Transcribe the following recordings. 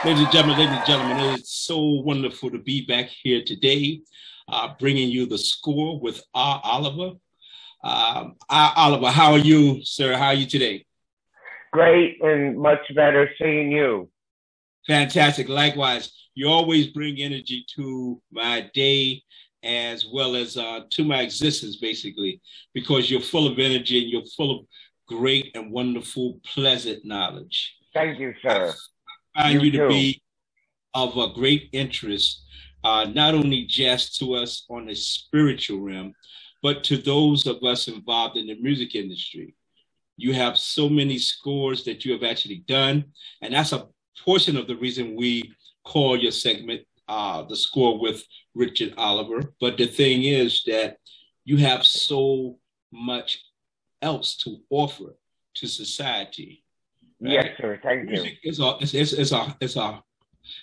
Ladies and gentlemen, it is so wonderful to be back here today, bringing you the score with R. Oliver. R. Oliver, how are you, sir? How are you today? Great and much better seeing you. Fantastic. Likewise, you always bring energy to my day as well as to my existence, basically, because you're full of energy and you're full of great and wonderful, pleasant knowledge. Thank you, I sir. find You you to too. be of a great interest, not only just to us on the spiritual realm, but to those of us involved in the music industry. You have so many scores that you have actually done, and that's a portion of the reason we call your segment the score with Richard Oliver. But the thing is that you have so much else to offer to society, Yes, right? sir. Thank you. Music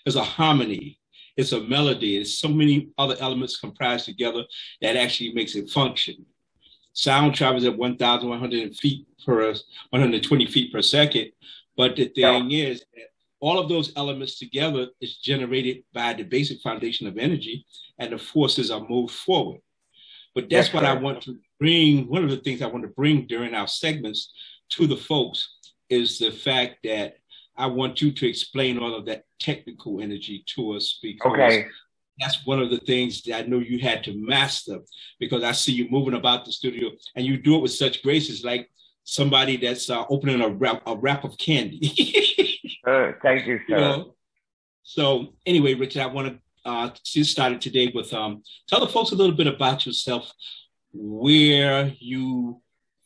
is a harmony. It's a melody. It's so many other elements comprised together that actually makes it function. Sound travels at 1,100 feet per 120 feet per second. But the Yeah, thing is, that all of those elements together is generated by the basic foundation of energy, and the forces are moved forward. But yes, that's what I sir. want to bring. One of the things I want to bring during our segments to the folks is the fact that I want you to explain all of that technical energy to us because Okay. that's one of the things that I know you had to master because I see you moving about the studio and you do it with such grace. It's like somebody that's opening a wrap of candy. Thank you, you sir. know. So anyway, Richard, I want to get started today with tell the folks a little bit about yourself, where you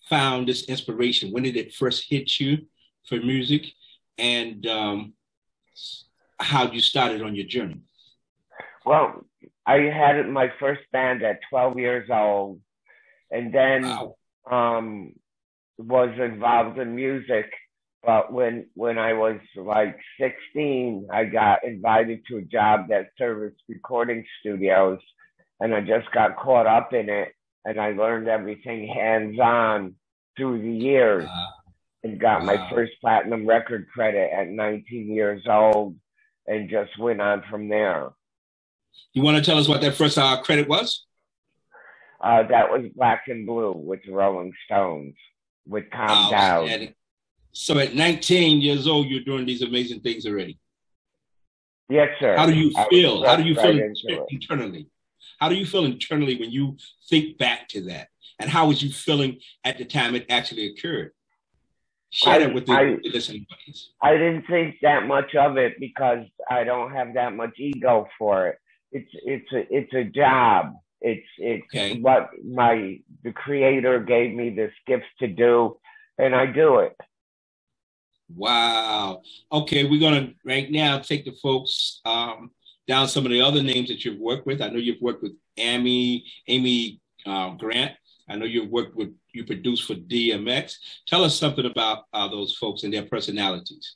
found this inspiration, when did it first hit you for music, and how you started on your journey. Well, I had my first band at 12 years old, and then Wow. um, was involved in music. But when I was like 16, I got invited to a job that serviced recording studios, and I just got caught up in it, and I learned everything hands on through the years, Wow. and got my Wow. first platinum record credit at 19 years old, and just went on from there. You want to tell us what that first credit was? That was Black and Blue with the Rolling Stones, with Calm Down. Outstanding. So at 19 years old, you're doing these amazing things already. Yes, How sir. do you I was feel? How do thrust you right feel into it. internally? How do you feel internally when you think back to that? And how was you feeling at the time it actually occurred? Share that I with I the listening audience. I didn't think that much of it because I don't have that much ego for it. It's a job. It's Okay. what my the creator gave me this gift to do, and I do it. Wow. Okay, we're gonna right now take the folks down some of the other names that you've worked with. I know you've worked with Amy Grant. I know you produced for DMX. Tell us something about those folks and their personalities.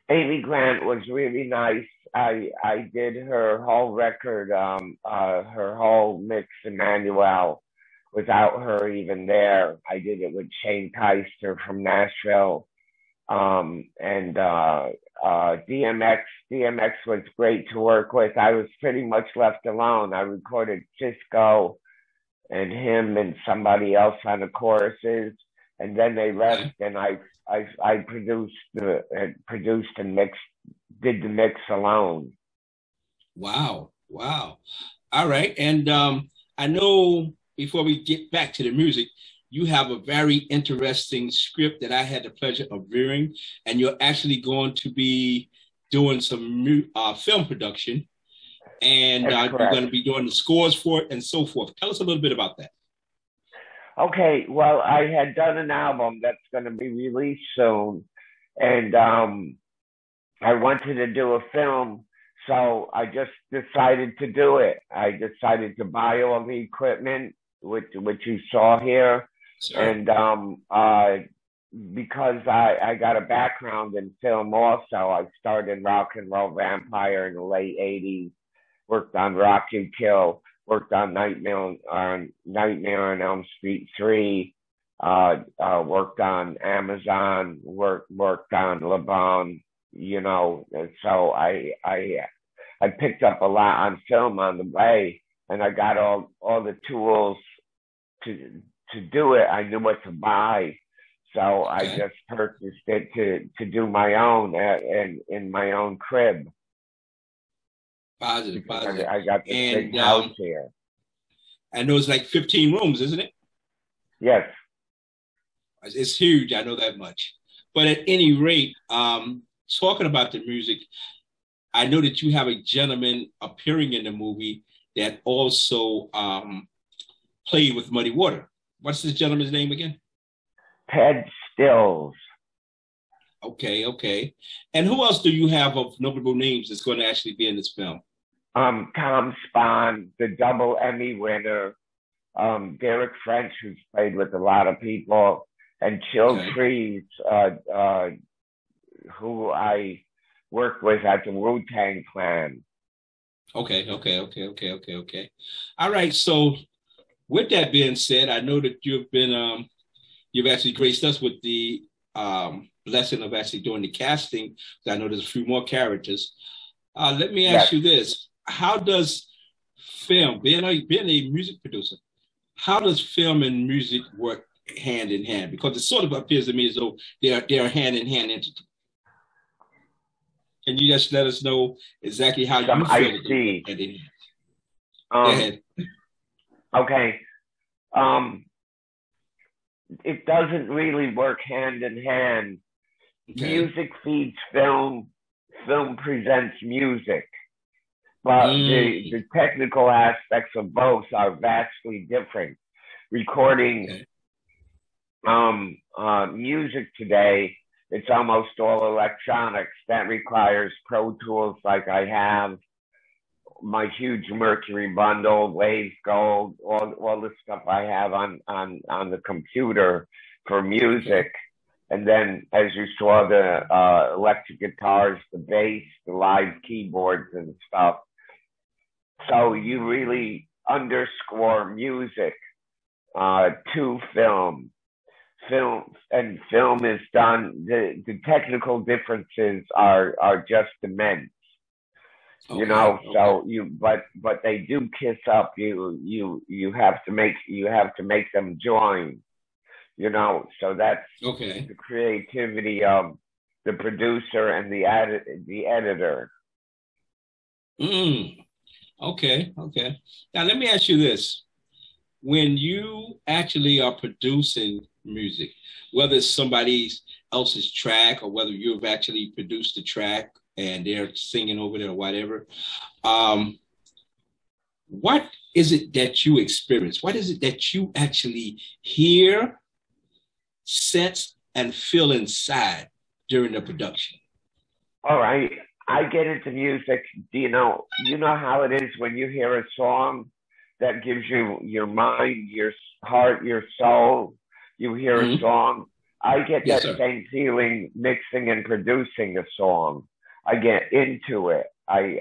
Amy Grant was really nice. I did her whole record, her whole mix, Emmanuel, without her even there. I did it with Shane Keister from Nashville. And DMX was great to work with. I was pretty much left alone. I recorded Cisco and him and somebody else on the choruses, and then they left, Okay. and I produced and mixed, did the mix alone. Wow. Wow. All right. And I know before we get back to the music, you have a very interesting script that I had the pleasure of viewing, and you're actually going to be doing some film production, and That's you're going correct. to be doing the scores for it and so forth. Tell us a little bit about that. Okay, well, I had done an album that's going to be released soon, and I wanted to do a film, so I just decided to do it. I decided to buy all the equipment, which you saw here, Sir. and because I got a background in film also. I started in Rock and Roll Vampire in the late '80s, worked on Rock and Kill, worked on Nightmare on Elm Street 3, worked on Amazon, worked on Le Bon, you know. And so I picked up a lot on film on the way, and I got all the tools to do it. I knew what to buy, so I Okay. just purchased it to do my own in my own crib Positive, because positive. I got this big And house here. I know it's like 15 rooms, isn't it? Yes. It's huge. I know that much. But at any rate, talking about the music, I know that you have a gentleman appearing in the movie that also played with Muddy Water. What's this gentleman's name again? Ted Stills. Okay, okay. And who else do you have of notable names that's going to actually be in this film? Tom Spahn, the double Emmy winner, Derek French, who's played with a lot of people, and Chill Okay. Trees, who I worked with at the Wu-Tang Clan. Okay, okay, okay, okay, okay, okay. All right. So with that being said, I know that you've actually graced us with the blessing of actually doing the casting. I know there's a few more characters. Let me ask Yes. you this: how does film, being a music producer, how does film and music work hand in hand? Because it sort of appears to me as though they are hand in hand entity. Can you just let us know exactly how Some you feel that they work Ice-T. hand in hand? Go Um, ahead. okay. Um, it doesn't really work hand in hand. Okay. Music feeds film. Film presents music. But Mm, the technical aspects of both are vastly different. Recording okay. music today, it's almost all electronics. That requires Pro Tools like I have, my huge Mercury bundle, Wave Gold, all the stuff I have on the computer for Okay. music. And then, as you saw, the electric guitars, the bass, the live keyboards and stuff. So you really underscore music to film. Film is done. The technical differences are just immense, you Okay. know. Okay. So but they do kiss up. You have to make them join, you know. So that's Okay. the creativity of the producer and the editor. Mm, okay. Okay. Now let me ask you this: when you actually are producing music, whether it's somebody else's track or whether you've actually produced the track and they're singing over there or whatever, um, what is it that you experience? What is it that you actually hear, sense, and feel inside during the production? All right. I get into music. Do you know how it is when you hear a song that gives you your mind, your heart, your soul? You hear a Mhm. song. I get Yes, that sir. same feeling mixing and producing a song. I get into it. I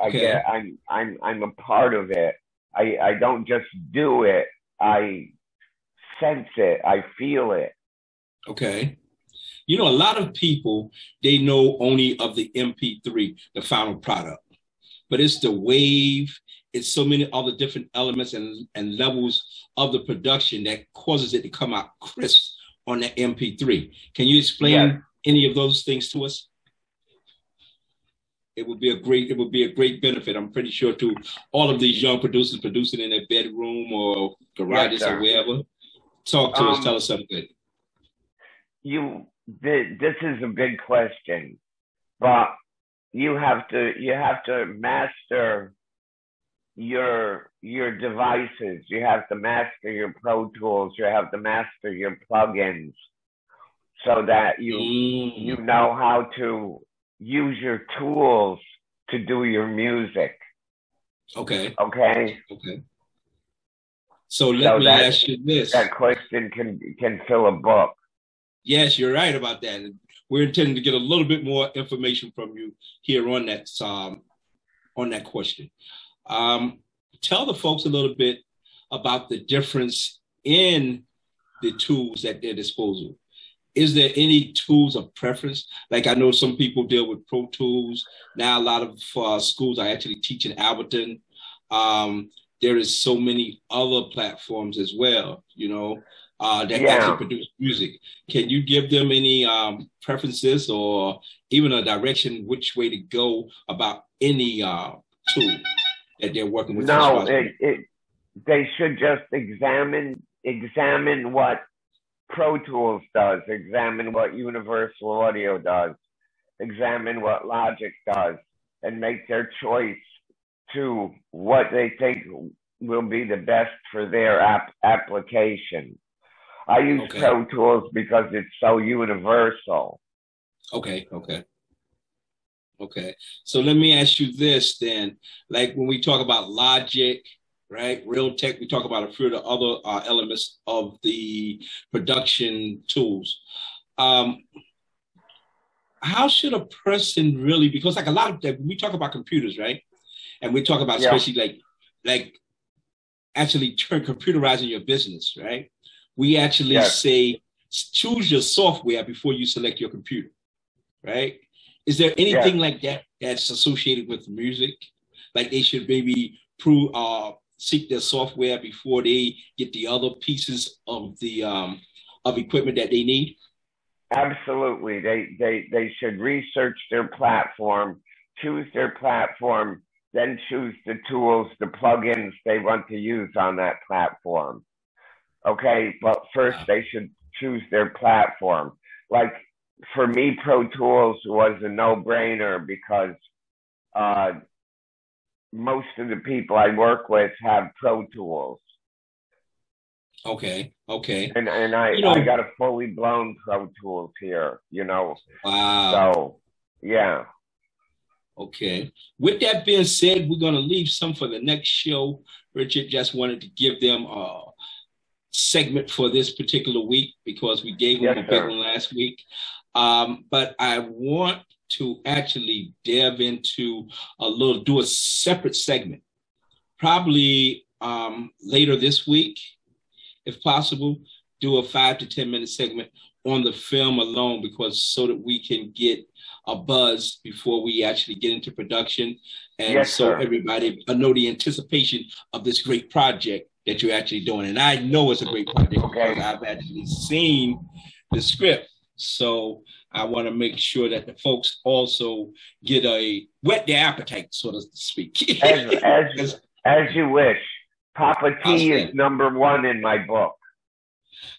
Okay. get I'm a part of it. I don't just do it. I sense it. I feel it. Okay. You know, a lot of people, they know only of the MP3, the final product, but it's the wave, it's so many other different elements and levels of the production that causes it to come out crisp on the MP3. Can you Yes. explain any of those things to us? It would be a great benefit. I'm pretty sure to all of these young producers producing in their bedroom or Yes, garages or sir. wherever. Talk to us. Tell Um, us something good. this is a big question, but you have to master your devices. You have to master your Pro Tools. You have to master your plugins so that you Mm, know how to use your tools to do your music. okay. Okay, Okay. So let so me that ask you this. that question can fill a book. Yes, you're right about that. And we're intending to get a little bit more information from you here on that question. Um, Tell the folks a little bit about the difference in the tools at their disposal. is there any tools of preference? Like I know some people deal with Pro Tools. Now a lot of schools are actually teaching Ableton. There is so many other platforms as well, that actually produce music. Can you give them any preferences or even a direction which way to go about any tool that they're working with? No, they should just examine what Pro Tools does, examine what Universal Audio does, examine what Logic does, and make their choice to what they think will be the best for their application. I use Pro Tools because it's so universal. Okay. So let me ask you this then. Like when we talk about Logic, right, Real Tech, we talk about a few of the other elements of the production tools. How should a person really, because like a lot of that, we talk about computers, right? And we talk about especially like actually computerizing your business, right? We actually say, choose your software before you select your computer, right? Is there anything like that that's associated with music? Like they should maybe seek their software before they get the other pieces of the of equipment that they need? Absolutely. They should research their platform, choose their platform, then choose the tools, the plugins they want to use on that platform. Okay, but first they should choose their platform. Like for me, Pro Tools was a no-brainer because most of the people I work with have Pro Tools. Okay. And I got a fully blown Pro Tools here, Wow. So, yeah. Okay. With that being said, we're going to leave some for the next show. Richard just wanted to give them a segment for this particular week because we gave them a big one last week. But I want to actually delve into do a separate segment, probably later this week, if possible, do a 5 to 10 minute segment on the film alone, because so that we can get a buzz before we actually get into production. And everybody know the anticipation of this great project that you're actually doing. And I know it's a great project because I've actually seen the script. So I want to make sure that the folks also get whet their appetite, so to speak. as you wish. Papa T is #1 in my book.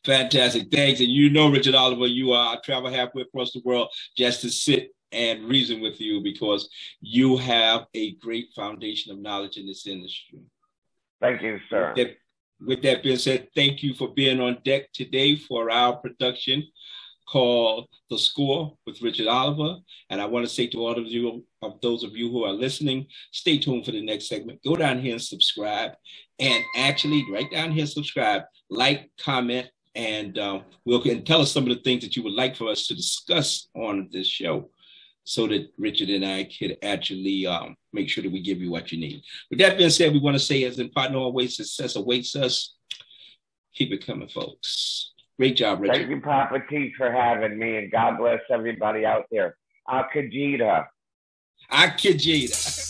Fantastic. Thanks. And Richard Oliver, I travel halfway across the world just to sit and reason with you because you have a great foundation of knowledge in this industry. Thank you, sir. With that being said, thank you for being on deck today for our production called The Score with Richard Oliver. And I want to say to all of those of you who are listening, stay tuned for the next segment. Go down here and subscribe. And actually, right down here, subscribe, like, comment, and tell us some of the things that you would like for us to discuss on this show so that Richard and I could actually make sure that we give you what you need. With that being said, we want to say, as in partner always, success awaits us. Keep it coming, folks. Great job, Richard. Thank you, Papa T, for having me, and God bless everybody out there. Akajita. Akajita.